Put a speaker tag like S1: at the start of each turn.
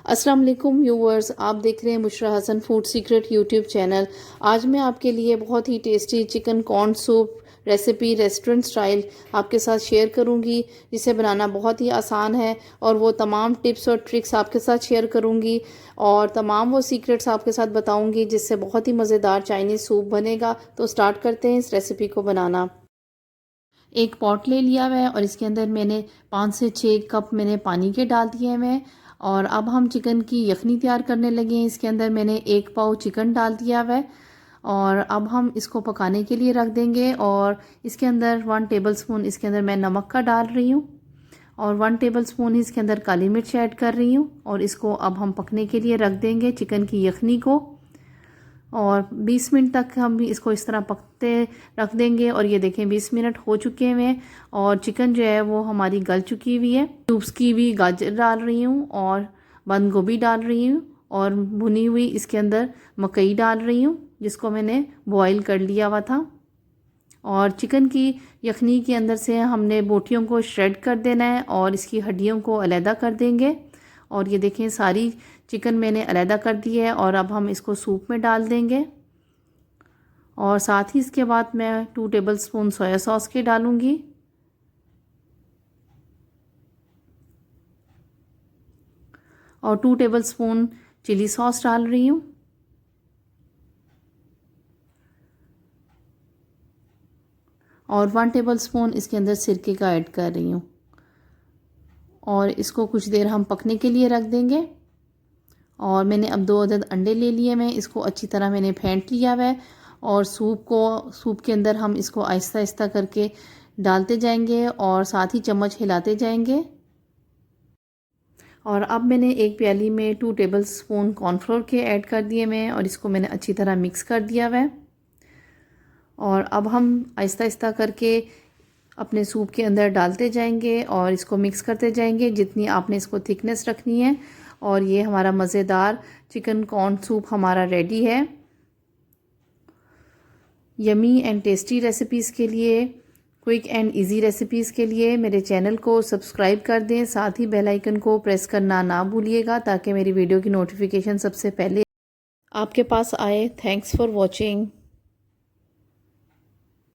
S1: अस्सलाम वालेकुम व्यूवर्स, आप देख रहे हैं Bushra Hasan food secret YouTube channel. आज मैं आपके लिए बहुत ही tasty chicken corn soup recipe restaurant style आपके साथ शेयर करूंगी, जिसे बनाना बहुत ही आसान है। और वो तमाम टिप्स और ट्रिक्स आपके साथ शेयर करूंगी और तमाम वो सीक्रेट्स आपके साथ बताऊंगी जिससे बहुत ही मज़ेदार चाइनीज़ सूप बनेगा। तो स्टार्ट करते हैं इस रेसिपी को बनाना। एक पॉट ले लिया हुआ है और इसके अंदर मैंने 5 से 6 कप मैंने पानी के डाल दिए हैं। और अब हम चिकन की यखनी तैयार करने लगे हैं। इसके अंदर मैंने 1 पाव चिकन डाल दिया हुआ है और अब हम इसको पकाने के लिए रख देंगे। और इसके अंदर 1 टेबलस्पून इसके अंदर मैं नमक का डाल रही हूँ और 1 टेबलस्पून ही इसके अंदर काली मिर्च ऐड कर रही हूँ। और इसको अब हम पकने के लिए रख देंगे चिकन की यखनी को। और 20 मिनट तक हम इसको इस तरह पकते रख देंगे। और ये देखें 20 मिनट हो चुके हैं और चिकन जो है वो हमारी गल चुकी हुई है। क्यूब्स की भी गाजर डाल रही हूँ और बंद गोभी डाल रही हूँ और भुनी हुई इसके अंदर मकई डाल रही हूँ जिसको मैंने बॉईल कर लिया हुआ था। और चिकन की यखनी के अंदर से हमने बोटियों को श्रेड कर देना है और इसकी हड्डियों को अलहदा कर देंगे। और ये देखें सारी चिकन मैंने अलहदा कर दी है और अब हम इसको सूप में डाल देंगे। और साथ ही इसके बाद मैं 2 टेबलस्पून सोया सॉस के डालूंगी और 2 टेबलस्पून चिली सॉस डाल रही हूँ और 1 टेबलस्पून इसके अंदर सिरके का ऐड कर रही हूँ। और इसको कुछ देर हम पकने के लिए रख देंगे। और मैंने अब 2 अदद अंडे ले लिए हैं, इसको अच्छी तरह मैंने फेंट लिया हुआ है। और सूप के अंदर हम इसको आहिस्ता आहिस्ता करके डालते जाएंगे और साथ ही चम्मच हिलाते जाएंगे। और अब मैंने एक प्याली में 2 टेबलस्पून कॉर्नफ्लोर के ऐड कर दिए हैं और इसको मैंने अच्छी तरह मिक्स कर दिया हुआ है। और अब हम आहिस्ता आहिस्ता करके अपने सूप के अंदर डालते जाएंगे और इसको मिक्स करते जाएंगे जितनी आपने इसको थिकनेस रखनी है। और ये हमारा मज़ेदार चिकन कॉर्न सूप हमारा रेडी है। यमी एंड टेस्टी रेसिपीज़ के लिए, क्विक एंड इजी रेसिपीज़ के लिए मेरे चैनल को सब्सक्राइब कर दें। साथ ही बेल आइकन को प्रेस करना ना भूलिएगा ताकि मेरी वीडियो की नोटिफिकेशन सबसे पहले आपके पास आए। Thanks for watching.